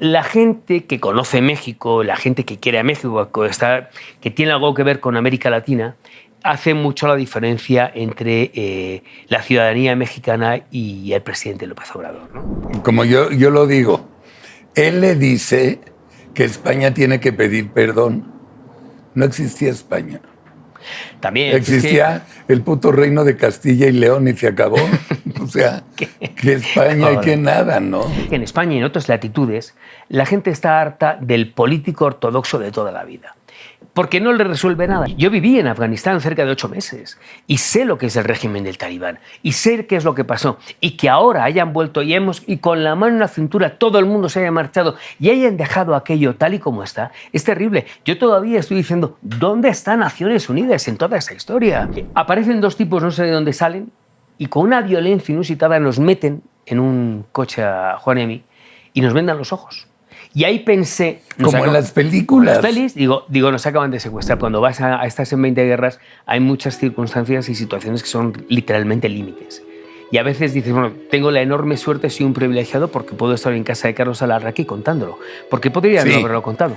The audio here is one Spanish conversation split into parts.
la gente que conoce México, la gente que quiere a México, que tiene algo que ver con América Latina, hace mucho la diferencia entre la ciudadanía mexicana y el presidente López Obrador, ¿no? Como yo lo digo, él le dice que España tiene que pedir perdón. No existía España. También existía el puto reino de Castilla y León y se acabó. O sea, que España y que nada, ¿no? En España y en otras latitudes, la gente está harta del político ortodoxo de toda la vida, porque no le resuelve nada. Yo viví en Afganistán cerca de 8 meses y sé lo que es el régimen del Talibán y sé qué es lo que pasó, y que ahora hayan vuelto y con la mano en la cintura todo el mundo se haya marchado y hayan dejado aquello tal y como está, es terrible. Yo todavía estoy diciendo, ¿dónde está Naciones Unidas en toda esa historia? Aparecen 2 tipos, no sé de dónde salen, y con una violencia inusitada nos meten en un coche a Juan y a mí y nos vendan los ojos. Y ahí pensé... Como en las películas. Las pelis, digo, nos acaban de secuestrar. Cuando vas a estas en 20 guerras, hay muchas circunstancias y situaciones que son literalmente límites. Y a veces dices, bueno, tengo la enorme suerte, soy un privilegiado porque puedo estar en casa de Carlos Alarraqui contándolo. Porque podría no haberlo contado.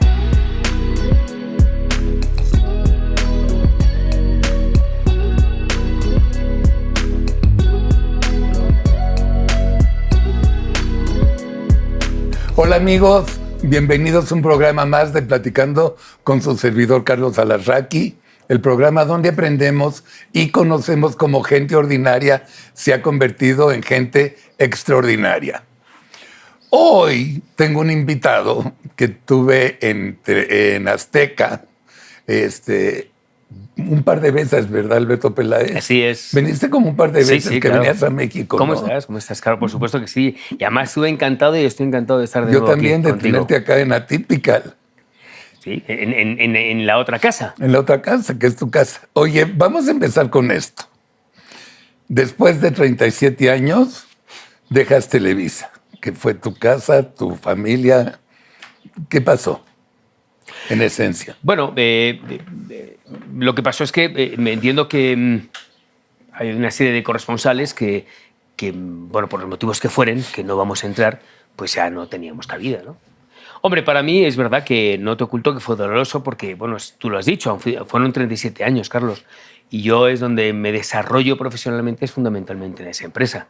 Hola amigos, bienvenidos a un programa más de Platicando con su servidor Carlos Alarraqui, el programa donde aprendemos y conocemos cómo gente ordinaria se ha convertido en gente extraordinaria. Hoy tengo un invitado que tuve en Azteca, un par de veces, ¿verdad, Alberto Peláez? Así es. Veniste como un par de veces que claro. venías a México, ¿Cómo ¿no? estás? ¿Cómo estás, Carlos? Por supuesto que sí. Y además estuve encantado y estoy encantado de estar de nuevo Yo también, aquí de contigo. tenerte acá en Atypical. Sí, en la otra casa. En la otra casa, que es tu casa. Oye, vamos a empezar con esto. Después de 37 años, dejas Televisa, que fue tu casa, tu familia. ¿Qué pasó, en esencia? Bueno, lo que pasó es que me entiendo que hay una serie de corresponsales que, bueno, por los motivos que fueren, que no vamos a entrar, pues ya no teníamos cabida, ¿no? Hombre, para mí es verdad que no te oculto que fue doloroso porque, bueno, tú lo has dicho, fueron 37 años, Carlos, y yo es donde me desarrollo profesionalmente, es fundamentalmente en esa empresa.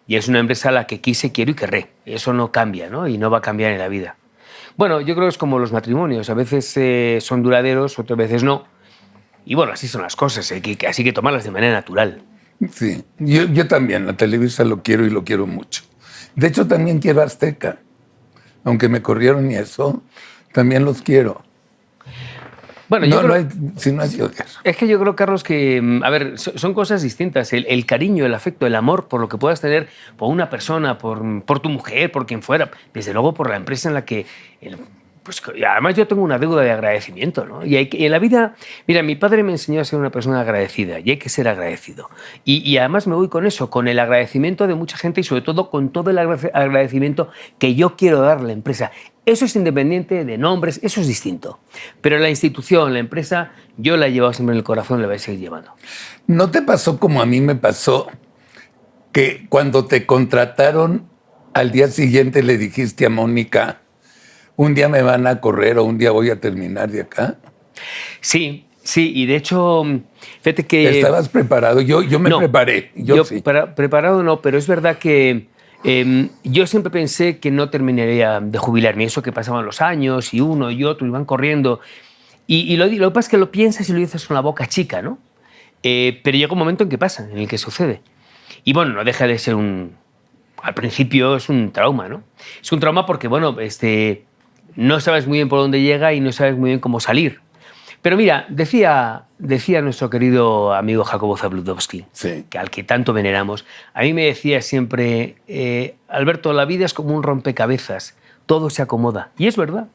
Y es una empresa a la que quise, quiero y querré. Eso no cambia, ¿no? Y no va a cambiar en la vida. Bueno, yo creo que es como los matrimonios. A veces son duraderos, otras veces no. Y bueno, así son las cosas. Así que tomarlas de manera natural. Sí, yo también, la Televisa lo quiero y lo quiero mucho. De hecho, también quiero Azteca. Aunque me corrieron y eso, también los quiero. Bueno, si no hay odiar. Es que yo creo, Carlos, que, a ver, son cosas distintas. El cariño, el afecto, el amor por lo que puedas tener por una persona, por tu mujer, por quien fuera, desde luego por la empresa en la que... Pues además yo tengo una deuda de agradecimiento, ¿no? Y en la vida, mira, mi padre me enseñó a ser una persona agradecida y hay que ser agradecido. Y además me voy con eso, con el agradecimiento de mucha gente y sobre todo con todo el agradecimiento que yo quiero dar a la empresa. Eso es independiente de nombres, eso es distinto. Pero la institución, la empresa, yo la he llevado siempre en el corazón y la voy a seguir llevando. ¿No te pasó como a mí me pasó que cuando te contrataron al día siguiente le dijiste a Mónica, un día me van a correr o un día voy a terminar de acá? Sí, y de hecho, fíjate que... ¿Estabas preparado? Yo me preparé. Yo sí. Preparado no, pero es verdad que yo siempre pensé que no terminaría de jubilarme. Eso que pasaban los años y uno y otro iban corriendo. Y lo que pasa es que lo piensas y lo dices con la boca chica, ¿no? Pero llega un momento en que pasa, en el que sucede. Y bueno, no deja de ser al principio es un trauma, ¿no? Es un trauma porque, bueno, no sabes muy bien por dónde llega y no sabes muy bien cómo salir. Pero mira, decía nuestro querido amigo Jacobo Zabludovsky, sí, al que tanto veneramos, a mí me decía siempre, Alberto, la vida es como un rompecabezas, todo se acomoda. Y es verdad.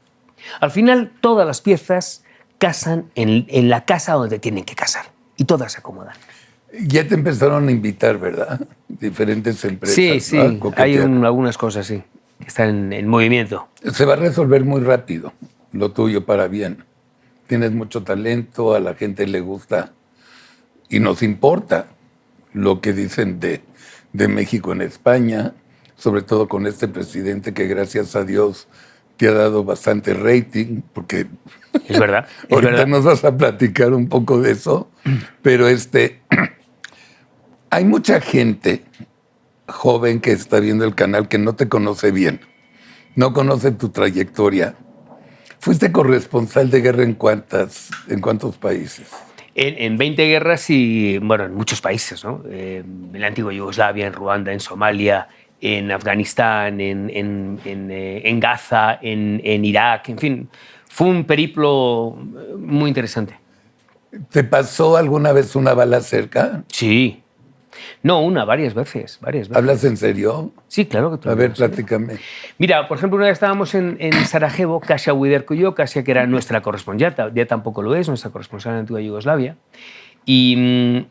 Al final, todas las piezas casan en la casa donde tienen que casar. Y todas se acomodan. Ya te empezaron a invitar, ¿verdad? Diferentes empresas. Sí, ¿no? Hay algunas cosas, sí, que están en movimiento. Se va a resolver muy rápido, lo tuyo para bien. Tienes mucho talento, a la gente le gusta y nos importa lo que dicen de México en España, sobre todo con este presidente que gracias a Dios te ha dado bastante rating, porque Es verdad. ahorita verdad. nos vas a platicar un poco de eso, pero hay mucha gente joven que está viendo el canal que no te conoce bien, no conoce tu trayectoria. Fuiste corresponsal de guerra en cuántos países. En 20 guerras y, bueno, en muchos países, ¿no? En la antigua Yugoslavia, en Ruanda, en Somalia, en Afganistán, en Gaza, en Irak, en fin. Fue un periplo muy interesante. ¿Te pasó alguna vez una bala cerca? Sí. No, varias veces. ¿Hablas en serio? Sí, claro que te A lo ver, digo, sí. platícame. Mira, por ejemplo, una vez estábamos en Sarajevo, Kasia Widerko, Kasia, que era nuestra corresponsal, ya tampoco lo es, nuestra corresponsal en la antigua Yugoslavia. Y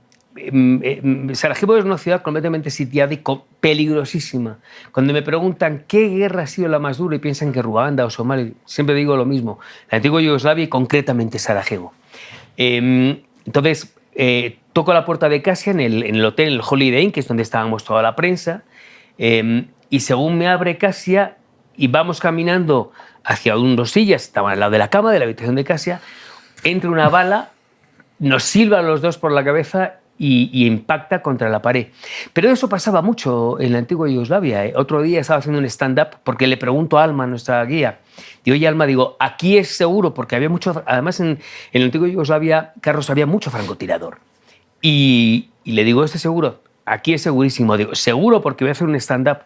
Sarajevo es una ciudad completamente sitiada y peligrosísima. Cuando me preguntan qué guerra ha sido la más dura y piensan que Ruanda o Somalia, siempre digo lo mismo, la antigua Yugoslavia y concretamente Sarajevo. Entonces, toco la puerta de Kasia en el hotel, en el Holiday Inn, que es donde estábamos toda la prensa, y según me abre Kasia y vamos caminando hacia unos sillas, estaban al lado de la cama, de la habitación de Kasia, entra una bala, nos silba a los dos por la cabeza y impacta contra la pared. Pero eso pasaba mucho en la antigua Yugoslavia. Otro día estaba haciendo un stand-up porque le pregunto a Alma, nuestra guía, y oye, Alma, digo, aquí es seguro, porque había mucho, además en la antigua Yugoslavia, Carlos, había mucho francotirador. Y le digo, ¿este seguro? Aquí es segurísimo. Digo, seguro porque voy a hacer un stand-up.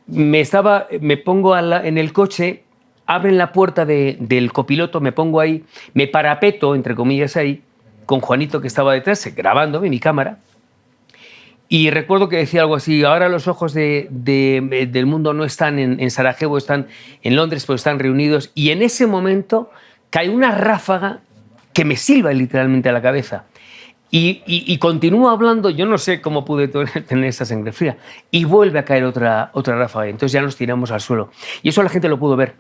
Me pongo en el coche, abren la puerta del copiloto, me pongo ahí, me parapeto, entre comillas, ahí, con Juanito que estaba detrás, grabándome mi cámara. Y recuerdo que decía algo así, ahora los ojos del mundo no están en Sarajevo, están en Londres, pero están reunidos. Y en ese momento cae una ráfaga que me silba literalmente a la cabeza. Y continúo hablando, yo no sé cómo pude tener esa sangre fría, y vuelve a caer otra ráfaga. Entonces ya nos tiramos al suelo. Y eso la gente lo pudo ver.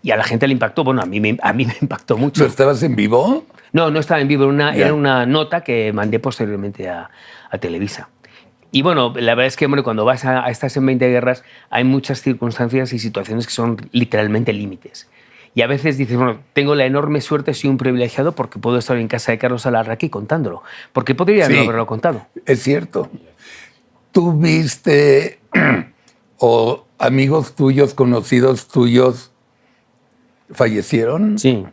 Y a la gente le impactó. Bueno, a mí me impactó mucho. ¿Pero estabas en vivo? No, no estaba en vivo. Era una nota que mandé posteriormente a Televisa. Y bueno, la verdad es que, hombre, cuando vas a estas en 20 guerras, hay muchas circunstancias y situaciones que son literalmente límites. Y a veces dices, bueno, tengo la enorme suerte, soy un privilegiado porque puedo estar en casa de Carlos Alarraqui contándolo. Porque podría no haberlo contado. Es cierto. ¿Tú viste o amigos tuyos, conocidos tuyos, fallecieron? Sí.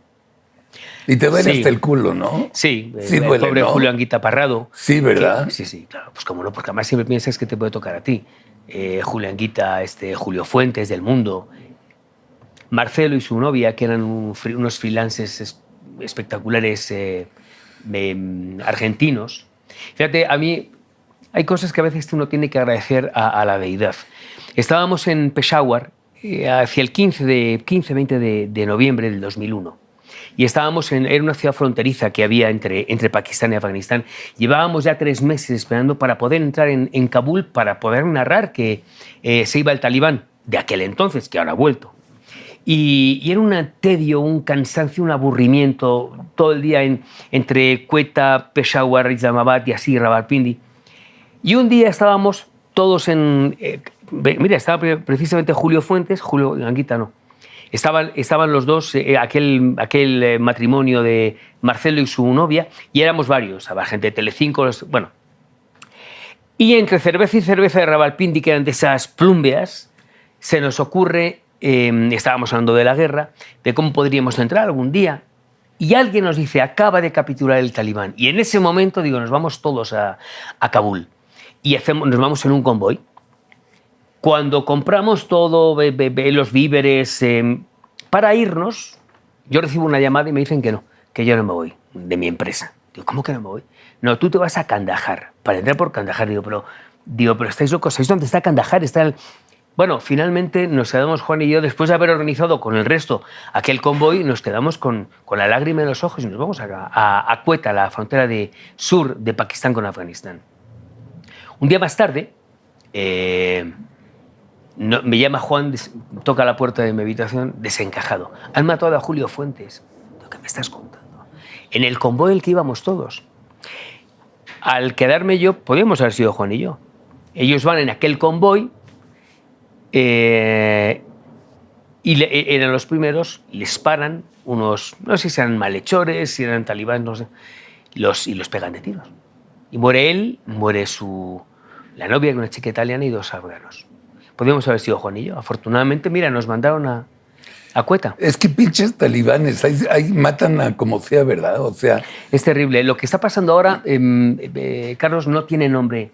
Y te duele hasta el culo, ¿no? Sí, Sí el duele, pobre ¿no? Julio Anguita Parrado. Sí, ¿verdad? Sí, claro. Pues cómo no, porque además siempre piensas que te puede tocar a ti. Julio Anguita, Julio Fuentes del Mundo, Marcelo y su novia, que eran unos freelancers espectaculares argentinos. Fíjate, a mí hay cosas que a veces uno tiene que agradecer a la deidad. Estábamos en Peshawar hacia el 15-20 de noviembre del 2001. Y estábamos era una ciudad fronteriza que había entre Pakistán y Afganistán. Llevábamos ya 3 meses esperando para poder entrar en Kabul, para poder narrar que se iba el talibán de aquel entonces, que ahora ha vuelto. Y era un tedio, un cansancio, un aburrimiento todo el día entre Quetta, Peshawar, Islamabad y así, Rawalpindi. Y un día estábamos todos mira, estaba precisamente Julio Fuentes, Julio Anguita no. Estaban los dos, aquel matrimonio de Marcelo y su novia, y éramos varios, había gente de Telecinco, bueno. Y entre cerveza y cerveza de Rawalpindi, que eran de esas plumbeas, se nos ocurre, estábamos hablando de la guerra, de cómo podríamos entrar algún día, y alguien nos dice, acaba de capitular el talibán. Y en ese momento, digo, nos vamos todos a Kabul, y nos vamos en un convoy. Cuando compramos todo, los víveres, para irnos, yo recibo una llamada y me dicen que no, que yo no me voy de mi empresa. Digo, ¿cómo que no me voy? No, tú te vas a Kandahar, para entrar por Kandahar. Digo, pero estáis locos, ¿sabéis dónde está Kandahar? Bueno, finalmente nos quedamos, Juan y yo, después de haber organizado con el resto aquel convoy, nos quedamos con la lágrima en los ojos y nos vamos a Quetta, la frontera sur de Pakistán con Afganistán. Un día más tarde, me llama Juan, toca la puerta de mi habitación, desencajado. Han matado a Julio Fuentes. ¿Qué me estás contando? En el convoy en el que íbamos todos. Al quedarme yo, podíamos haber sido Juan y yo. Ellos van en aquel convoy y eran los primeros, les paran unos, no sé si eran malhechores, si eran talibán, no sé, y los pegan de tiros. Y muere él, muere la novia, una chica italiana, y 2 afganos. Podríamos haber sido Juan y yo. Afortunadamente, mira, nos mandaron a Cueta. Es que pinches talibanes, ahí matan a como sea, ¿verdad? O sea... Es terrible. Lo que está pasando ahora, Carlos, no tiene nombre.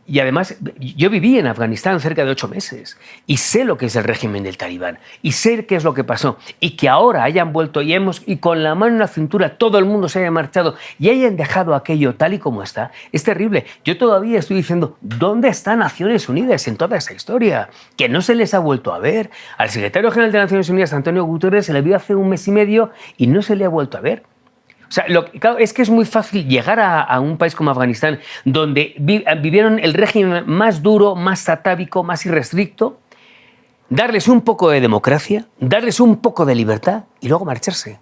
Y además, yo viví en Afganistán cerca de 8 meses y sé lo que es el régimen del talibán y sé qué es lo que pasó. Y que ahora hayan vuelto y con la mano en la cintura todo el mundo se haya marchado y hayan dejado aquello tal y como está, es terrible. Yo todavía estoy diciendo, ¿dónde está Naciones Unidas en toda esa historia? Que no se les ha vuelto a ver. Al secretario general de Naciones Unidas, Antonio Guterres, se le vio hace 1 mes y medio y no se le ha vuelto a ver. O sea, claro, es que es muy fácil llegar a un país como Afganistán, donde vivieron el régimen más duro, más atávico, más irrestricto, darles un poco de democracia, darles un poco de libertad y luego marcharse.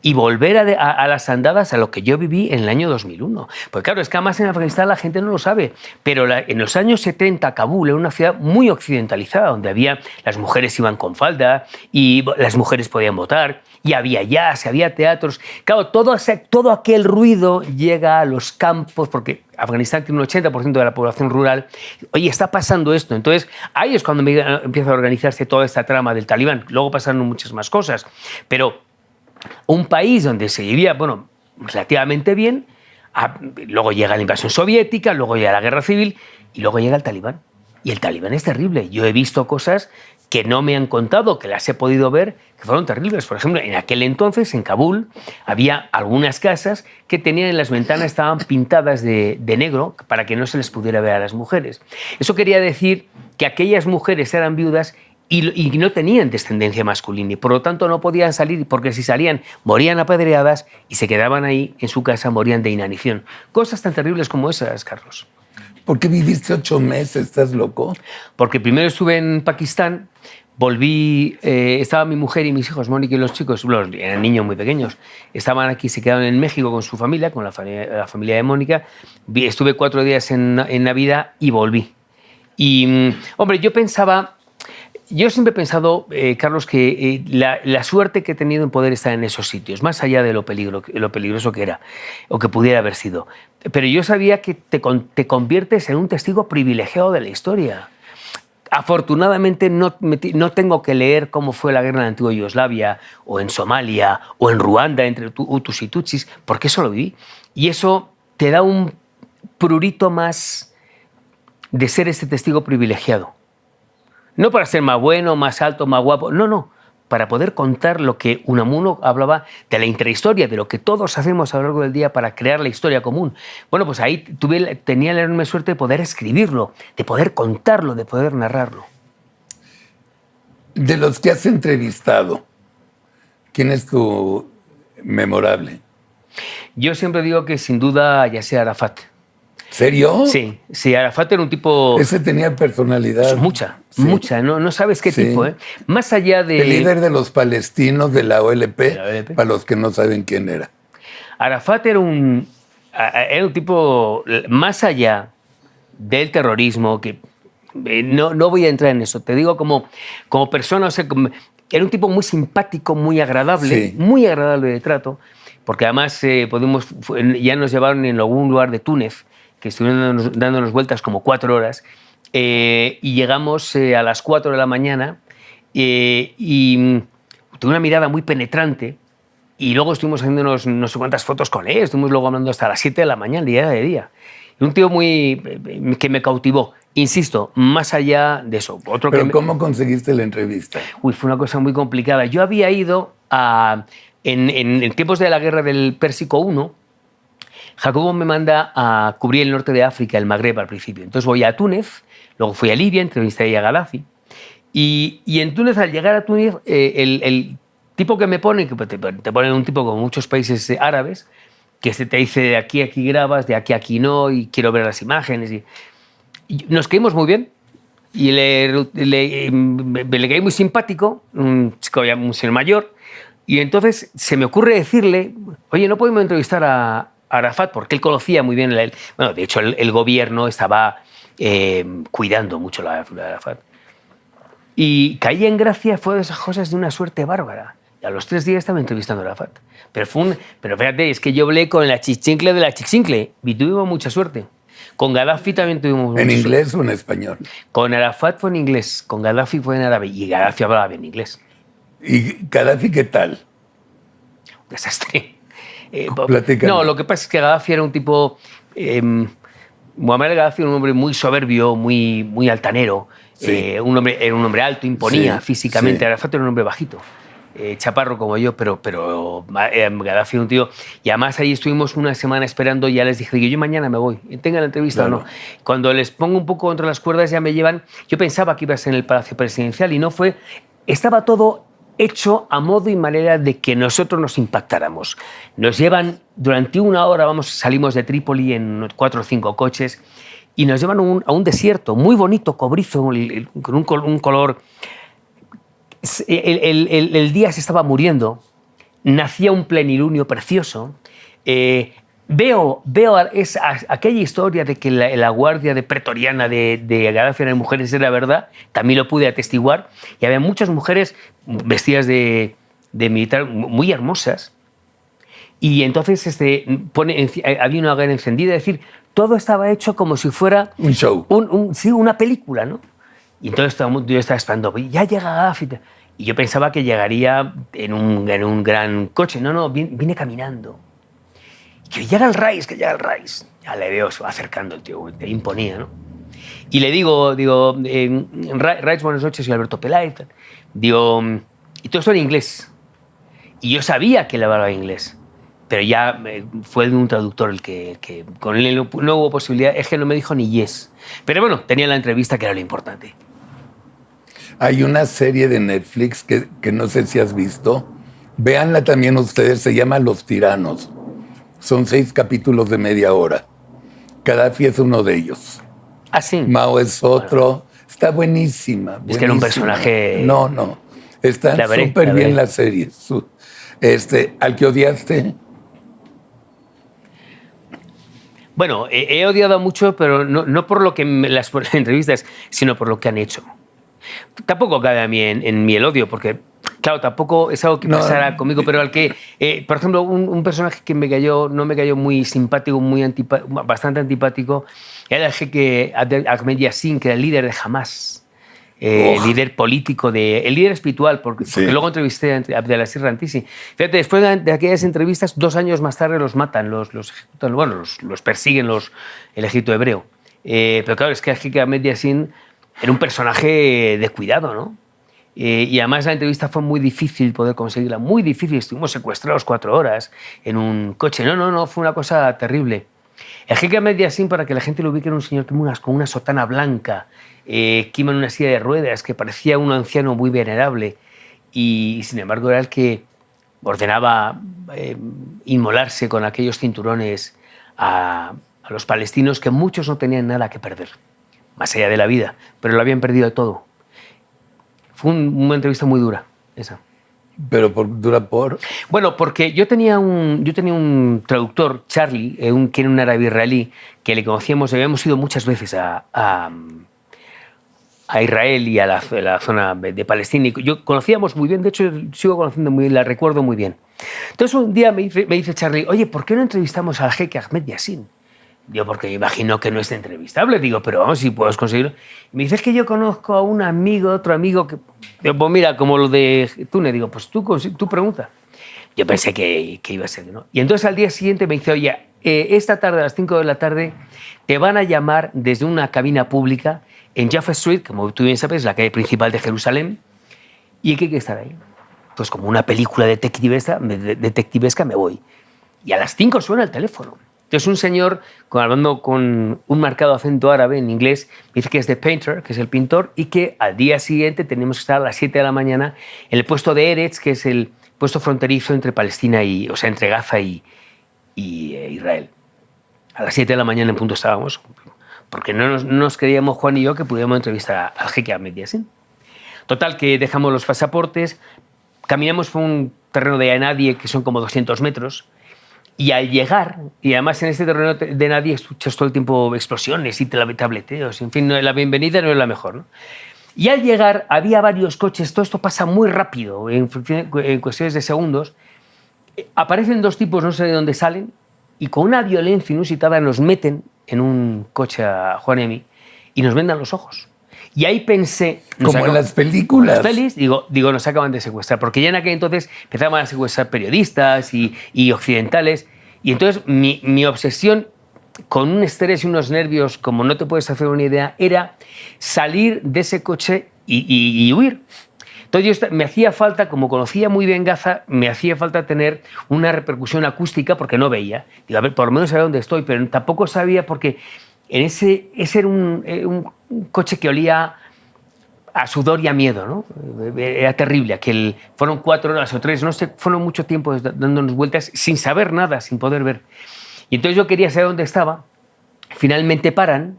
Y volver a las andadas a lo que yo viví en el año 2001. Porque claro, es que además en Afganistán la gente no lo sabe, pero en los años 70 Kabul era una ciudad muy occidentalizada, donde las mujeres iban con falda y las mujeres podían votar, y había jazz, había teatros. Claro, todo aquel ruido llega a los campos, porque Afganistán tiene un 80% de la población rural. Oye, está pasando esto. Entonces, ahí es cuando empieza a organizarse toda esta trama del talibán. Luego pasaron muchas más cosas, pero un país donde se vivía, bueno, relativamente bien, luego llega la invasión soviética, luego llega la guerra civil y luego llega el talibán. Y el talibán es terrible. Yo he visto cosas que no me han contado, que las he podido ver, que fueron terribles. Por ejemplo, en aquel entonces, en Kabul, había algunas casas que tenían en las ventanas, estaban pintadas de negro para que no se les pudiera ver a las mujeres. Eso quería decir que aquellas mujeres eran viudas y no tenían descendencia masculina y por lo tanto no podían salir, porque si salían morían apedreadas y se quedaban ahí en su casa, morían de inanición. Cosas tan terribles como esas, Carlos. ¿Por qué viviste 8 meses? ¿Estás loco? Porque primero estuve en Pakistán, volví, estaba mi mujer y mis hijos, Mónica y los chicos, eran niños muy pequeños, estaban aquí, se quedaron en México con su familia, con la familia de Mónica. Estuve 4 días en Navidad y volví. Y, hombre, yo siempre he pensado, Carlos, que la suerte que he tenido en poder estar en esos sitios, más allá de lo peligroso que era o que pudiera haber sido, pero yo sabía que te conviertes en un testigo privilegiado de la historia. Afortunadamente no tengo que leer cómo fue la guerra en la antigua Yugoslavia o en Somalia o en Ruanda entre hutus y tutsis, porque eso lo viví. Y eso te da un prurito más de ser este testigo privilegiado. No para ser más bueno, más alto, más guapo, no, para poder contar lo que Unamuno hablaba de la intrahistoria, de lo que todos hacemos a lo largo del día para crear la historia común. Bueno, pues ahí tenía la enorme suerte de poder escribirlo, de poder contarlo, de poder narrarlo. De los que has entrevistado, ¿quién es tu memorable? Yo siempre digo que sin duda Yasser Arafat. ¿Serio? Sí, Arafat era un tipo... Ese tenía personalidad. Mucha, no sabes qué tipo, ¿eh? Más allá de... El líder de los palestinos de la OLP, para los que no saben quién era. Arafat era un tipo, más allá del terrorismo, que no voy a entrar en eso, te digo como persona, o sea, era un tipo muy simpático, muy agradable de trato, porque además ya nos llevaron en algún lugar de Túnez, que estuvieron dándonos vueltas como 4 horas, y llegamos a las 4 de la mañana y tuve una mirada muy penetrante y luego estuvimos haciéndonos no sé cuántas fotos con él, estuvimos luego hablando hasta las 7 de la mañana, día de día. Un tío que me cautivó, insisto, más allá de eso. ¿Pero cómo conseguiste la entrevista? Fue una cosa muy complicada. Yo había ido en tiempos de la guerra del Pérsico I, Jacobo me manda a cubrir el norte de África, el Magreb al principio. Entonces voy a Túnez, luego fui a Libia, entrevisté a Gaddafi. Y en Túnez, al llegar a Túnez, el tipo que me pone, que te ponen un tipo como muchos países árabes, que te dice de aquí a aquí grabas, de aquí a aquí no, y quiero ver las imágenes. Y nos caímos muy bien. Y le caí muy simpático, un chico ya un señor mayor. Y entonces se me ocurre decirle, oye, ¿no podemos entrevistar a Arafat? Porque él conocía muy bien, bueno, de hecho el gobierno estaba cuidando mucho la figura de Arafat. Y caí en gracia, fue de esas cosas de una suerte bárbara. Y a los 3 días estaba entrevistando a Arafat. Pero fíjate, es que yo hablé con la chichincle de la chichincle y tuvimos mucha suerte. Con Gaddafi también tuvimos mucha ¿En suerte. inglés o en español? Con Arafat fue en inglés, con Gaddafi fue en árabe. Y Gaddafi hablaba bien inglés. ¿Y Gaddafi qué tal? Un desastre. Platícanos. No, lo que pasa es que Gaddafi era un tipo... Muammar Gaddafi era un hombre muy soberbio, muy altanero. Sí. Era un hombre alto, imponía Sí, físicamente. sí. Arafat era un hombre bajito, chaparro como yo, pero Gaddafi era un tío. Y además ahí estuvimos una semana esperando y ya les dije, yo mañana me voy, tenga la entrevista Claro. o no. Cuando les pongo un poco contra las cuerdas ya me llevan... Yo pensaba que iba a ser en el Palacio Presidencial y no fue... Estaba todo hecho a modo y manera de que nosotros nos impactáramos. Nos llevan durante una hora, salimos de Trípoli en 4 o 5 coches y nos llevan a un desierto muy bonito, cobrizo, con un color... El día se estaba muriendo, nacía un plenilunio precioso. Veo aquella historia de que la guardia pretoriana de Gaddafi eran mujeres, era verdad, también lo pude atestiguar, y había muchas mujeres vestidas de militar muy hermosas, y entonces había una hoguera encendida, es decir, todo estaba hecho como si fuera Un show. Sí, una película, ¿no? Y entonces yo estaba esperando, ya llega Gaddafi, y yo pensaba que llegaría en un gran coche. No, vine caminando. Que llega el Rais. Ya le veo, se va acercando el tío, te imponía, ¿no? Y le digo, Rais, buenas noches, soy Alberto Peláez. Digo, y todo esto en inglés. Y yo sabía que le hablaba inglés, pero ya fue un traductor el que con él no hubo posibilidad, es que no me dijo ni yes. Pero bueno, tenía la entrevista, que era lo importante. Hay una serie de Netflix que no sé si has visto. Véanla también ustedes, se llama Los Tiranos. Son 6 capítulos de media hora. Gaddafi es uno de ellos. Ah, sí. Mao es otro. Bueno, está buenísima. Es que era un personaje... No. Está súper bien la serie. ¿Al que odiaste? Bueno, he odiado mucho, pero no por lo que las entrevistas, sino por lo que han hecho. Tampoco cabe a mí en mí el odio, porque, claro, tampoco es algo que pasara conmigo, pero al que, por ejemplo, un personaje que no me cayó muy simpático, bastante antipático, era el jeque Ahmed Yassin, que era el líder de Hamas, líder político, el líder espiritual, porque luego entrevisté a Abdelaziz Rantisi. Fíjate, después de aquellas entrevistas, 2 años más tarde los matan, los ejecutan, bueno, los persiguen el ejército hebreo. Pero claro, es que el jeque Ahmed Yassin era un personaje de cuidado, ¿no? Y además la entrevista fue muy difícil poder conseguirla, muy difícil. Estuvimos secuestrados 4 horas en un coche. No, fue una cosa terrible. El jeque Ahmed Yassin, para que la gente lo ubique, era un señor con una sotana blanca, que iba en una silla de ruedas, que parecía un anciano muy venerable, y sin embargo era el que ordenaba inmolarse con aquellos cinturones a los palestinos, que muchos no tenían nada que perder, más allá de la vida, pero lo habían perdido todo. Fue una entrevista muy dura, esa. ¿Pero dura por...? Bueno, porque yo tenía un traductor, Charlie, que era un árabe israelí, que le conocíamos, habíamos ido muchas veces a Israel y a la zona de Palestina. Y yo conocíamos muy bien, de hecho sigo conociendo muy bien, la recuerdo muy bien. Entonces un día me dice Charlie, oye, ¿por qué no entrevistamos al jeque Ahmed Yassin? Digo, porque imagino que no es entrevistable. Digo, pero vamos, si puedes conseguirlo. Me dice, es que yo conozco a un amigo, otro amigo, que... Digo, pues mira, como lo de Túnez. Digo, pues tú pregunta. Yo pensé que iba a ser, ¿no? Y entonces al día siguiente me dice, oye, esta tarde a las 5 de la tarde te van a llamar desde una cabina pública en Jaffa Street, como tú bien sabes, la calle principal de Jerusalén, y hay que estar ahí. Pues como una película detectivesca me voy. Y a las 5 suena el teléfono. Entonces un señor, hablando con un marcado acento árabe en inglés, me dice que es The Painter, que es el pintor, y que al día siguiente tenemos que estar a las 7 de la mañana en el puesto de Eretz, que es el puesto fronterizo entre Palestina entre Gaza y Israel. A las 7 de la mañana en punto estábamos, porque no nos creíamos, Juan y yo, que pudiéramos entrevistar al jeque Ahmed Yassin. Total, que dejamos los pasaportes, caminamos por un terreno de nadie, que son como 200 metros, y al llegar, y además en este terreno de nadie escuchas todo el tiempo explosiones y tableteos, en fin, la bienvenida no es la mejor, ¿no? Y al llegar había varios coches, todo esto pasa muy rápido, en cuestiones de segundos. Aparecen dos tipos, no sé de dónde salen, y con una violencia inusitada nos meten en un coche a Juan y a mí y nos vendan los ojos. Y ahí pensé... Como en las películas. Las pelis, digo, nos acaban de secuestrar, porque ya en aquel entonces empezaban a secuestrar periodistas y occidentales, y entonces mi obsesión, con un estrés y unos nervios como no te puedes hacer una idea, era salir de ese coche y huir. Entonces me hacía falta, como conocía muy bien Gaza, me hacía falta tener una repercusión acústica porque no veía. Digo, a ver, por lo menos sabía dónde estoy, pero tampoco sabía porque ese era un coche que olía a sudor y a miedo, ¿no? Era terrible. Fueron 4 horas o 3, no sé, fueron mucho tiempo dándonos vueltas sin saber nada, sin poder ver. Y entonces yo quería saber dónde estaba. Finalmente paran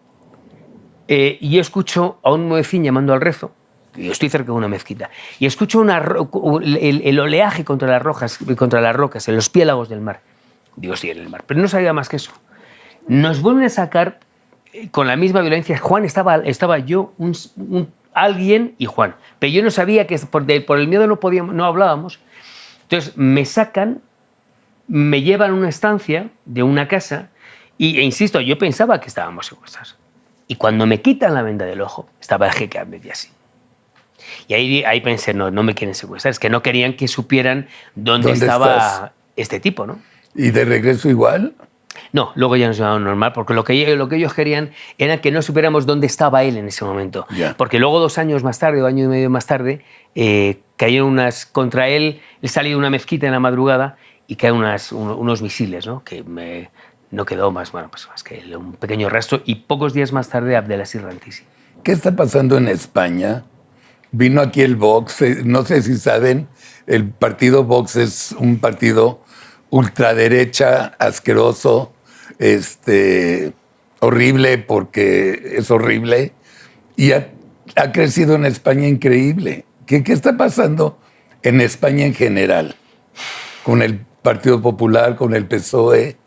y yo escucho a un muecín llamando al rezo. Yo estoy cerca de una mezquita. Y escucho el oleaje contra las rocas, en los piélagos del mar. Digo, sí, en el mar. Pero no sabía más que eso. Nos vuelven a sacar con la misma violencia. Juan estaba yo, alguien y Juan. Pero yo no sabía que por el miedo no hablábamos. Entonces me sacan, me llevan a una estancia de una casa e insisto, yo pensaba que estábamos secuestrados. Y cuando me quitan la venda del ojo, estaba el jeque Ahmed Yassin. Y ahí pensé, no me quieren secuestrar, es que no querían que supieran dónde estaba este tipo, ¿no? ¿Y de regreso igual? No, luego ya nos llamaron normal, porque lo que ellos querían era que no supiéramos dónde estaba él en ese momento. Yeah. Porque luego 2 años más tarde, o año y medio más tarde, cayeron contra él salí de una mezquita en la madrugada y caen unos misiles, ¿no? Que no quedó más que un pequeño rastro, y pocos días más tarde Abdelaziz Rantisi. ¿Qué está pasando en España? Vino aquí el Vox, no sé si saben, el partido Vox es un partido ultraderecha, asqueroso, horrible porque es horrible, y ha crecido en España increíble. ¿Qué está pasando en España en general? Con el Partido Popular, con el PSOE,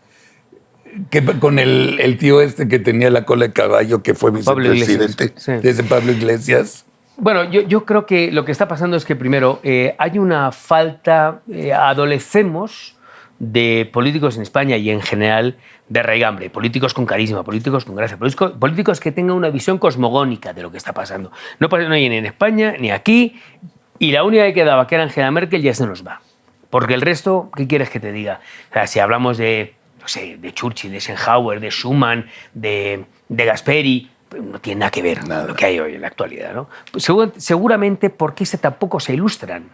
con el tío que tenía la cola de caballo, que fue vicepresidente, desde Pablo Iglesias. Bueno, yo creo que lo que está pasando es que, primero, hay una falta, adolecemos de políticos en España y en general de raigambre, políticos con carisma, políticos con gracia, políticos que tengan una visión cosmogónica de lo que está pasando. No hay ni en España ni aquí, y la única que quedaba, que era Angela Merkel, ya se nos va. Porque el resto, ¿qué quieres que te diga? O sea, si hablamos de Churchill, de Eisenhower, de Schuman, de Gasperi, no tiene nada que ver lo que hay hoy en la actualidad, ¿no? Pues seguramente porque tampoco se ilustran.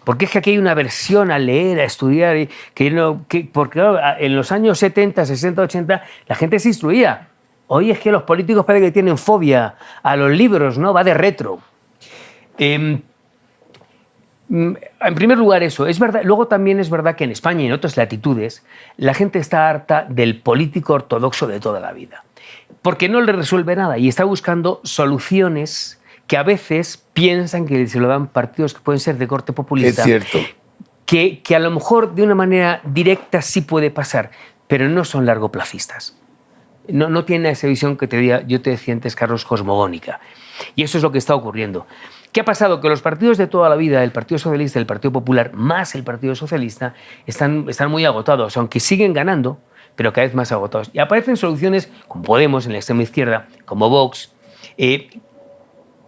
Porque es que aquí hay una aversión a leer, a estudiar, porque claro, en los años 70, 60, 80 la gente se instruía. Hoy es que los políticos parece que tienen fobia a los libros, ¿no? Va de retro. En primer lugar eso, es verdad. Luego también es verdad que en España y en otras latitudes la gente está harta del político ortodoxo de toda la vida, porque no le resuelve nada y está buscando soluciones que a veces piensan que se lo dan partidos que pueden ser de corte populista. Es cierto. Que a lo mejor de una manera directa sí puede pasar, pero no son largoplacistas. No tienen esa visión que yo te decía antes, Carlos, cosmogónica. Y eso es lo que está ocurriendo. ¿Qué ha pasado? Que los partidos de toda la vida, el Partido Socialista, el Partido Popular, más el Partido Socialista, están muy agotados, aunque siguen ganando, pero cada vez más agotados. Y aparecen soluciones como Podemos en la extrema izquierda, como Vox,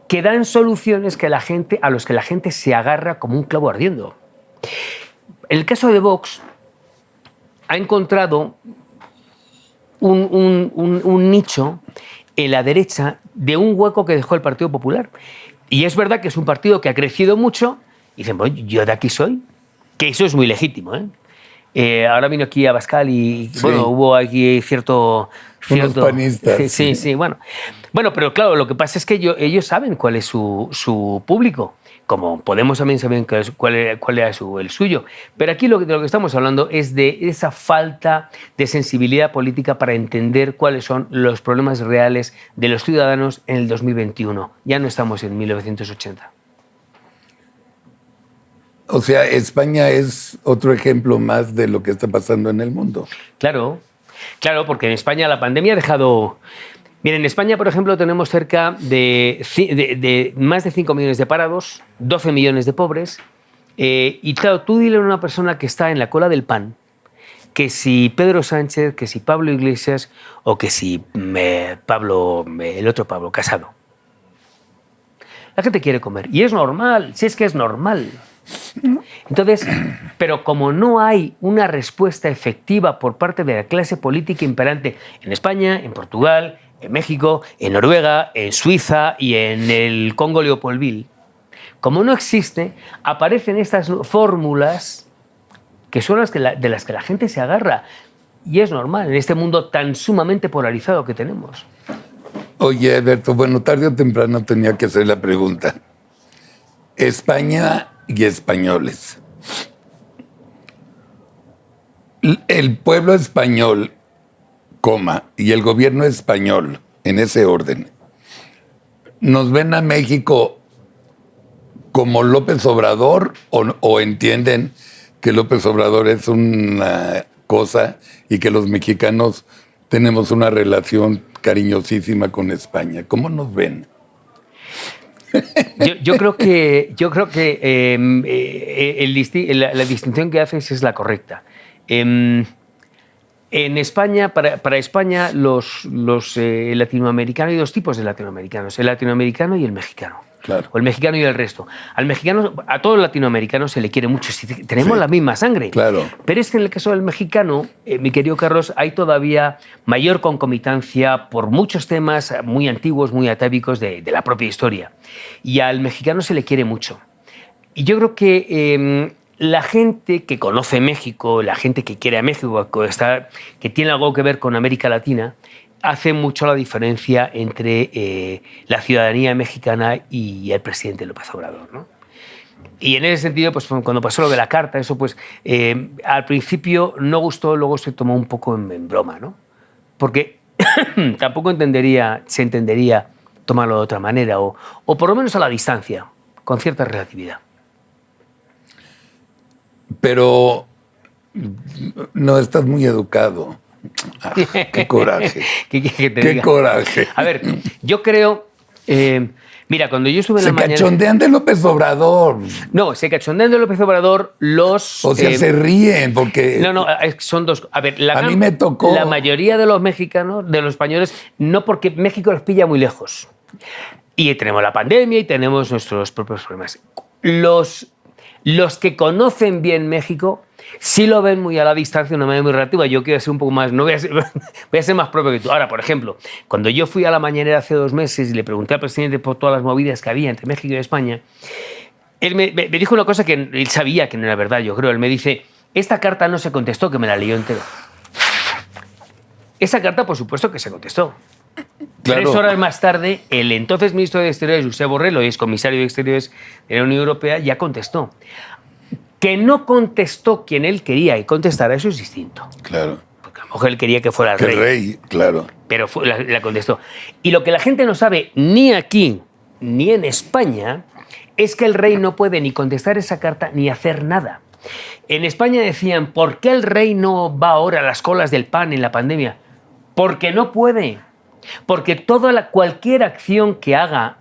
que dan soluciones a los que la gente se agarra como un clavo ardiendo. En el caso de Vox, ha encontrado un nicho en la derecha de un hueco que dejó el Partido Popular. Y es verdad que es un partido que ha crecido mucho. Y dicen, pues yo de aquí soy. Que eso es muy legítimo, ¿eh? Ahora vino aquí Abascal y bueno, hubo aquí cierto unos panistas. Sí, bueno. Bueno, pero claro, lo que pasa es que ellos saben cuál es su público. Como Podemos también saben cuál era el suyo. Pero aquí de lo que estamos hablando es de esa falta de sensibilidad política para entender cuáles son los problemas reales de los ciudadanos en el 2021. Ya no estamos en 1980. O sea, España es otro ejemplo más de lo que está pasando en el mundo. Claro, porque en España la pandemia ha dejado Mira, en España, por ejemplo, tenemos cerca de más de 5 millones de parados, 12 millones de pobres. Y claro, tú dile a una persona que está en la cola del pan que si Pedro Sánchez, que si Pablo Iglesias o que si el otro Pablo Casado. La gente quiere comer. Y es normal, si es que es normal. Entonces, pero como no hay una respuesta efectiva por parte de la clase política imperante en España, en Portugal, en México, en Noruega, en Suiza y en el Congo Leopoldville, como no existe, aparecen estas fórmulas que son de las que la gente se agarra. Y es normal en este mundo tan sumamente polarizado que tenemos. Oye, Alberto, bueno, tarde o temprano tenía que hacer la pregunta. España y españoles. El pueblo español, y el gobierno español, en ese orden, ¿nos ven a México como López Obrador o entienden que López Obrador es una cosa y que los mexicanos tenemos una relación cariñosísima con España? ¿Cómo nos ven? Yo creo que la distinción que haces es la correcta. En España, para España, los latinoamericanos, hay dos tipos de latinoamericanos, el latinoamericano y el mexicano. Claro. O el mexicano y el resto. A todos los latinoamericanos se le quiere mucho. Tenemos la misma sangre. Claro. Pero es que en el caso del mexicano, mi querido Carlos, hay todavía mayor concomitancia por muchos temas muy antiguos, muy atávicos de la propia historia. Y al mexicano se le quiere mucho. Y yo creo que la gente que conoce México, la gente que quiere a México, que tiene algo que ver con América Latina, hace mucho la diferencia entre la ciudadanía mexicana y el presidente López Obrador, ¿no? Y en ese sentido, pues cuando pasó lo de la carta, eso pues al principio no gustó, luego se tomó un poco en broma, ¿no? Porque tampoco se entendería tomarlo de otra manera, o por lo menos a la distancia, con cierta relatividad. Pero no estás muy educado. ¡Qué coraje! ¡Qué coraje! A ver, yo creo... mira, cuando yo estuve en la mañana... Se cachondean de López Obrador. No, se cachondean de López Obrador los... O sea, se ríen porque... No, son dos... A ver, a mí me tocó... La mayoría de los mexicanos, de los españoles, no, porque México los pilla muy lejos. Y tenemos la pandemia y tenemos nuestros propios problemas. Los que conocen bien México sí lo ven muy a la distancia de una manera muy relativa. Yo quiero ser un poco más... voy a ser más propio que tú. Ahora, por ejemplo, cuando yo fui a la mañanera hace 2 meses y le pregunté al presidente por todas las movidas que había entre México y España, él me dijo una cosa que él sabía que no era verdad, yo creo. Él me dice, esta carta no se contestó, que me la leyó entera. Esa carta, por supuesto, que se contestó. Claro. 3 horas más tarde, el entonces ministro de Exteriores, Josep Borrell, hoy es comisario de Exteriores de la Unión Europea, ya contestó. Que no contestó quien él quería que contestara, eso es distinto. Claro. Porque a lo mejor él quería que fuera el rey. El rey, claro. Pero la contestó. Y lo que la gente no sabe, ni aquí ni en España, es que el rey no puede ni contestar esa carta ni hacer nada. En España decían, ¿por qué el rey no va ahora a las colas del pan en la pandemia? Porque no puede. Porque cualquier acción que haga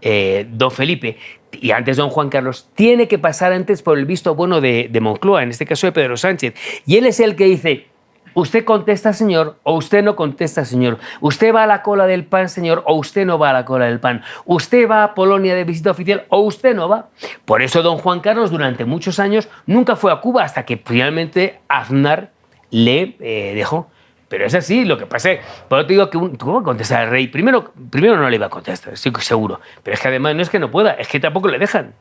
don Felipe, y antes don Juan Carlos, tiene que pasar antes por el visto bueno de Moncloa, en este caso de Pedro Sánchez. Y él es el que dice, usted contesta, señor, o usted no contesta, señor. Usted va a la cola del pan, señor, o usted no va a la cola del pan. Usted va a Polonia de visita oficial, o usted no va. Por eso don Juan Carlos durante muchos años nunca fue a Cuba, hasta que finalmente Aznar le dejó. Pero es así, lo que pasa es, por eso te digo que tú no contestas al rey. Primero no le iba a contestar, estoy seguro. Pero es que además no es que no pueda, es que tampoco le dejan.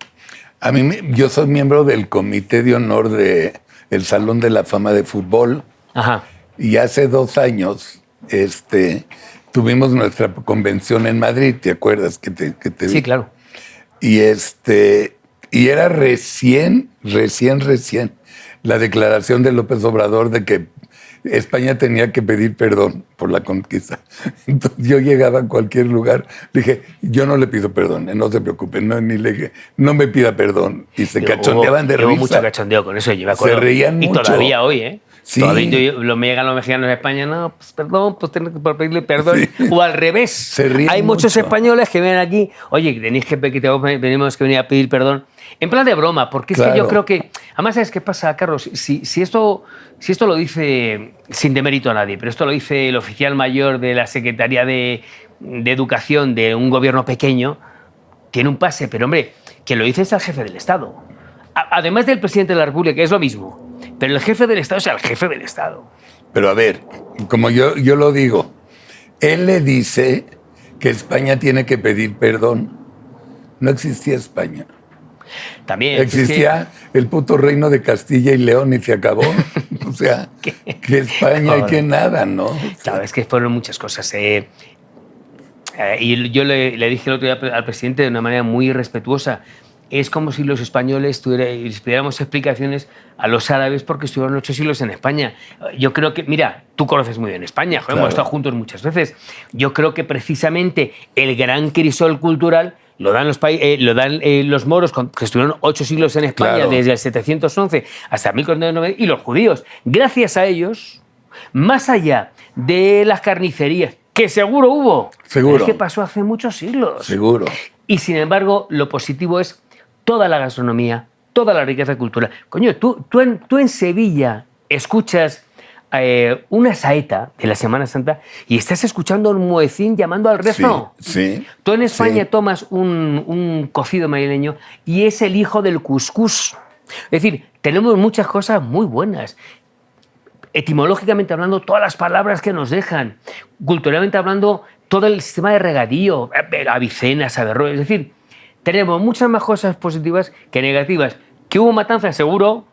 A mí, yo soy miembro del Comité de Honor del Salón de la Fama de Fútbol. Ajá. Y hace 2 años tuvimos nuestra convención en Madrid, ¿te acuerdas que te vi? Sí, claro. Y era recién la declaración de López Obrador de que España tenía que pedir perdón por la conquista. Entonces yo llegaba a cualquier lugar, le dije, yo no le pido perdón, no se preocupe, no me pida perdón. Y se cachondeaban de risa. Hubo mucho cachondeo con eso, yo me acuerdo. Se reían mucho. Y todavía hoy, ¿eh? Sí. Todavía me llegan los mexicanos a España, no, pues perdón, pues tengo que pedirle perdón. Sí. O al revés. Se ríen Hay muchos mucho. españoles que vienen aquí, oye, tenéis que tenemos que venir a pedir perdón. En plan de broma, porque es que yo creo que... Además, ¿sabes qué pasa, Carlos? Si esto lo dice, sin demérito a nadie, pero esto lo dice el oficial mayor de la Secretaría de Educación de un gobierno pequeño, tiene un pase, pero hombre, quien lo dice es el jefe del Estado. Además del presidente de la República, que es lo mismo, pero el jefe del Estado es el jefe del Estado. Pero a ver, como yo lo digo, él le dice que España tiene que pedir perdón. No existía España. También existía el puto reino de Castilla y León y se acabó. O sea, que España y que nada, ¿no? O sea, claro, es que fueron muchas cosas. Y yo le dije el otro día al presidente de una manera muy respetuosa, es como si los españoles les pidiéramos explicaciones a los árabes porque estuvieron 8 siglos en España. Yo creo que, mira, tú conoces muy bien España, joder, hemos estado juntos muchas veces. Yo creo que precisamente el gran crisol cultural lo dan los moros, que estuvieron 8 siglos en España, desde el 711 hasta 1490, y los judíos. Gracias a ellos, más allá de las carnicerías, que seguro hubo, seguro. Es que pasó hace muchos siglos. Seguro. Y sin embargo, lo positivo es toda la gastronomía, toda la riqueza cultural. Coño, tú en Sevilla escuchas una saeta de la Semana Santa y estás escuchando a un muecín llamando al rezo. Sí. Tú en España tomas un cocido madrileño y es el hijo del cuscús. Es decir, tenemos muchas cosas muy buenas. Etimológicamente hablando, todas las palabras que nos dejan. Culturalmente hablando, todo el sistema de regadío, avicenas, averroes. Es decir, tenemos muchas más cosas positivas que negativas. Que hubo matanzas, seguro.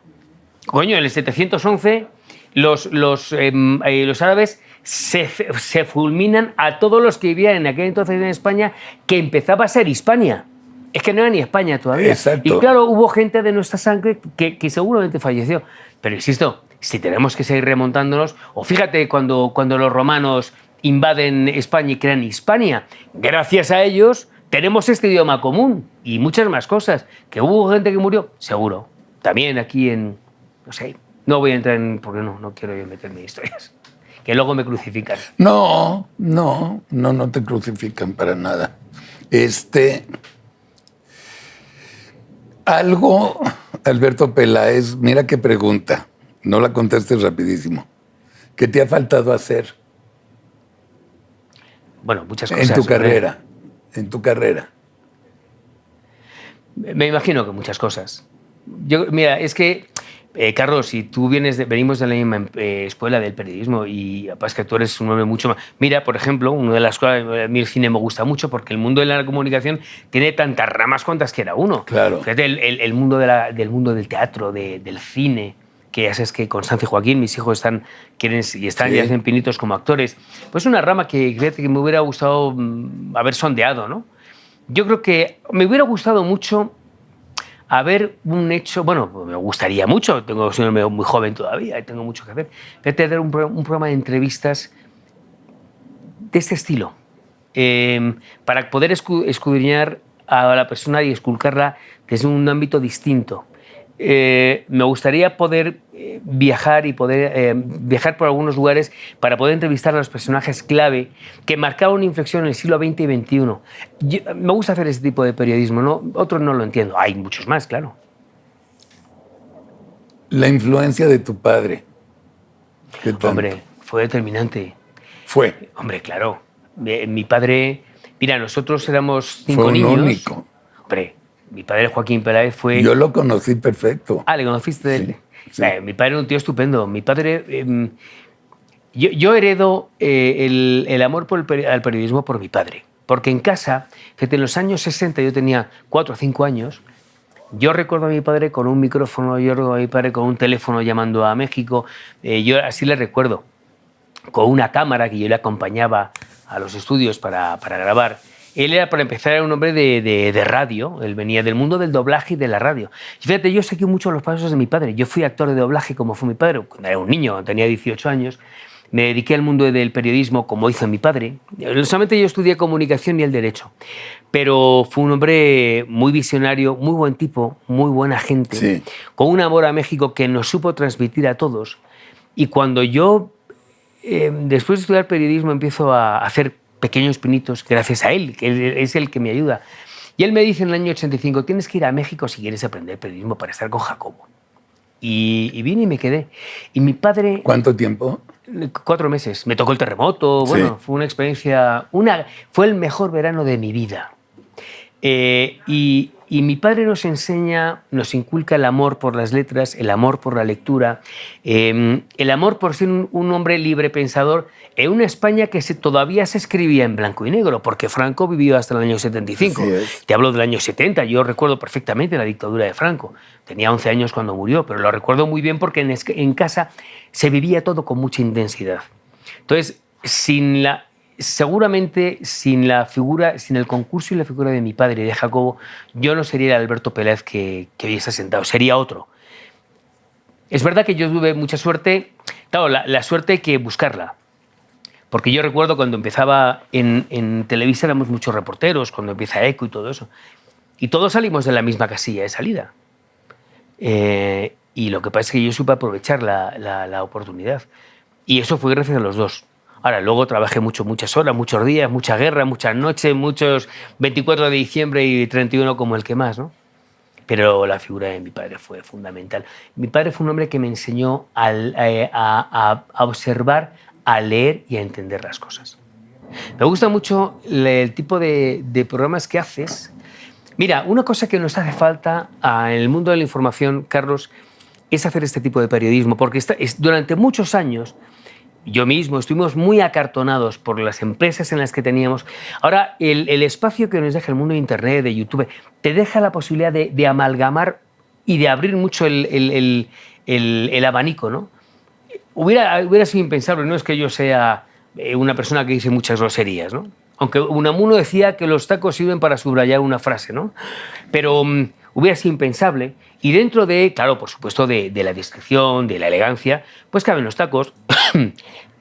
Coño, en el 711 los árabes se fulminan a todos los que vivían en aquel entonces en España, que empezaba a ser Hispania. Es que no era ni España todavía. Exacto. Y claro, hubo gente de nuestra sangre que seguramente falleció. Pero insisto, si tenemos que seguir remontándonos, o fíjate cuando los romanos invaden España y crean Hispania, gracias a ellos tenemos este idioma común y muchas más cosas. ¿Que hubo gente que murió? Seguro. También aquí no sé, no voy a entrar porque no quiero yo meterme en historias, que luego me crucifican. No te crucifican para nada. Algo, Alberto Peláez, mira qué pregunta, no la contestes rapidísimo. ¿Qué te ha faltado hacer? Bueno, muchas cosas. En tu carrera. Me imagino que muchas cosas. Mira, es que, Carlos, si tú venimos de la misma escuela del periodismo y es que tú eres un hombre mucho más... Mira, por ejemplo, una de las cosas, a mí el cine me gusta mucho porque el mundo de la comunicación tiene tantas ramas cuantas quiera uno. Claro. Fíjate, el mundo del teatro, del cine, que ya sabes que Constanza y Joaquín, mis hijos, quieren y hacen pinitos como actores. Pues una rama que me hubiera gustado haber sondeado, ¿no? Yo creo que me hubiera gustado mucho haber me gustaría mucho, soy muy joven todavía y tengo mucho que hacer, pero tener un programa de entrevistas de este estilo, para poder escudriñar a la persona y esculcarla desde un ámbito distinto. Me gustaría poder viajar viajar por algunos lugares para poder entrevistar a los personajes clave que marcaron una inflexión en el siglo XX y XXI. Me gusta hacer ese tipo de periodismo, ¿no? Otros no lo entiendo. Hay muchos más, claro. La influencia de tu padre. ¿Qué tanto? Hombre, fue determinante. Fue. Hombre, claro. Mi padre... Mira, nosotros éramos 5 niños. Fue un único. Hombre, mi padre Joaquín Peláez fue... Yo lo conocí perfecto. Ah, ¿le conociste de él? Sí. Mi padre era un tío estupendo. Mi padre... yo heredo el amor al periodismo por mi padre. Porque en casa, fíjate, en los años 60, yo tenía 4 o 5 años, yo recuerdo a mi padre con un micrófono, yo recuerdo a mi padre con un teléfono llamando a México, yo así le recuerdo, con una cámara que yo le acompañaba a los estudios para grabar. Él era, para empezar, un hombre de radio. Él venía del mundo del doblaje y de la radio. Y fíjate, yo seguí mucho los pasos de mi padre. Yo fui actor de doblaje como fue mi padre. Cuando era un niño, cuando tenía 18 años, me dediqué al mundo del periodismo como hizo mi padre. Solamente yo estudié comunicación y el derecho. Pero fue un hombre muy visionario, muy buen tipo, muy buena gente, Sí. con un amor a México que nos supo transmitir a todos. Y cuando yo, después de estudiar periodismo, empiezo a hacer pequeños pinitos, gracias a él, que él es el que me ayuda. Y él me dice en el año 85, tienes que ir a México si quieres aprender periodismo para estar con Jacobo. Y vine y me quedé. Y mi padre... ¿Cuánto tiempo? 4 meses. Me tocó el terremoto. Bueno, fue una experiencia... Fue el mejor verano de mi vida. Y mi padre nos enseña, nos inculca el amor por las letras, el amor por la lectura, el amor por ser un hombre libre pensador en una España que todavía se escribía en blanco y negro, porque Franco vivió hasta el año 75. Te hablo del año 70, yo recuerdo perfectamente la dictadura de Franco. Tenía 11 años cuando murió, pero lo recuerdo muy bien porque en casa se vivía todo con mucha intensidad. Entonces, seguramente sin el concurso y la figura de mi padre y de Jacobo, yo no sería el Alberto Peláez que hoy está sentado, sería otro. Es verdad que yo tuve mucha suerte, claro, la suerte hay que buscarla, porque yo recuerdo cuando empezaba en Televisa éramos muchos reporteros, cuando empieza ECO y todo eso, y todos salimos de la misma casilla de salida. Y lo que pasa es que yo supe aprovechar la oportunidad, y eso fue gracias a los dos. Ahora, luego trabajé muchas horas, muchos días, mucha guerra, muchas noches, muchos 24 de diciembre y 31 como el que más, ¿no? Pero la figura de mi padre fue fundamental. Mi padre fue un hombre que me enseñó a observar, a leer y a entender las cosas. Me gusta mucho el tipo de programas que haces. Mira, una cosa que nos hace falta en el mundo de la información, Carlos, es hacer este tipo de periodismo, porque durante muchos años yo mismo estuvimos muy acartonados por las empresas en las que teníamos. Ahora, el espacio que nos deja el mundo de Internet, de YouTube, te deja la posibilidad de amalgamar y de abrir mucho el abanico, ¿no? Hubiera sido impensable, no es que yo sea una persona que dice muchas groserías, ¿no? Aunque Unamuno decía que los tacos sirven para subrayar una frase, ¿no? Pero hubiera sido impensable. Y dentro claro, por supuesto, de la discreción, de la elegancia, pues caben los tacos.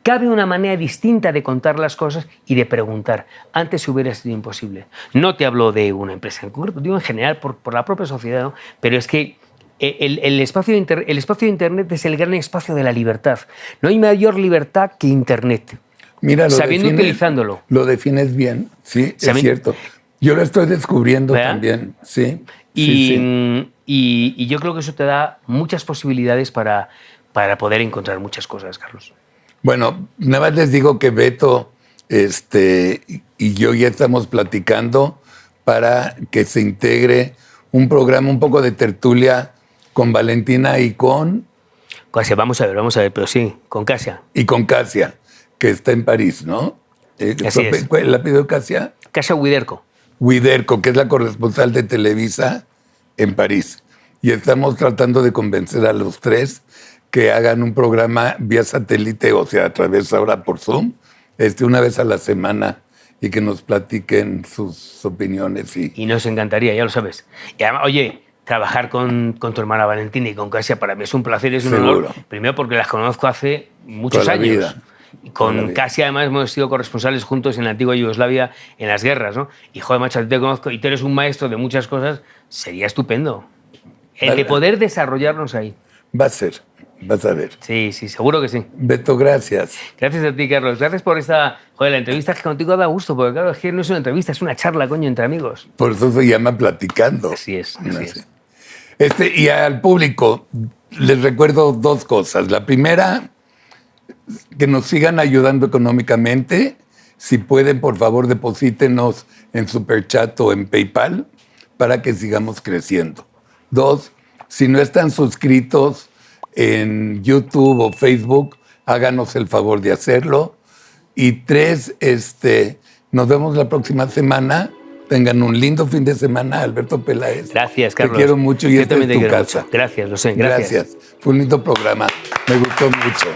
Cabe una manera distinta de contar las cosas y de preguntar. Antes hubiera sido imposible. No te hablo de una empresa en concreto, digo en general por la propia sociedad, ¿no? Pero es que el espacio de Internet es el gran espacio de la libertad. No hay mayor libertad que Internet. Mira, utilizándolo. Lo defines bien, sí, es cierto. Yo lo estoy descubriendo, ¿verdad? También, sí. Y yo creo que eso te da muchas posibilidades para poder encontrar muchas cosas, Carlos. Bueno, nada más les digo que Beto y yo ya estamos platicando para que se integre un programa un poco de tertulia con Valentina y con... Casia, vamos a ver, pero sí, con Casia. Y con Casia, que está en París, ¿no? Así es. ¿El apellido de Casia? Casia Widerco. Widerco, que es la corresponsal de Televisa en París. Y estamos tratando de convencer a los tres que hagan un programa vía satélite, o sea, a través ahora por Zoom, una vez a la semana, y que nos platiquen sus opiniones. Y nos encantaría, ya lo sabes. Y además, oye, trabajar con tu hermana Valentina y con Casia para mí es un placer, es un honor. Primero porque las conozco hace muchos años. Y con Casia, además, hemos sido corresponsales juntos en la antigua Yugoslavia en las guerras, ¿no? Y, joder, macho, te conozco y tú eres un maestro de muchas cosas, sería estupendo. El de poder desarrollarnos ahí. Va a ser, vas a ver. Sí, seguro que sí. Beto, gracias. Gracias a ti, Carlos. Gracias por la entrevista que contigo da gusto, porque claro, es que no es una entrevista, es una charla, coño, entre amigos. Por eso se llama Platicando. Así es. Y al público les recuerdo 2 cosas. La primera, que nos sigan ayudando económicamente. Si pueden, por favor, deposítenos en Superchat o en PayPal para que sigamos creciendo. 2, si no están suscritos en YouTube o Facebook, háganos el favor de hacerlo. Y 3, nos vemos la próxima semana. Tengan un lindo fin de semana, Alberto Peláez. Gracias, Carlos. Te quiero mucho y esta es tu casa. Gracias, lo sé. Gracias. Fue un lindo programa. Me gustó mucho.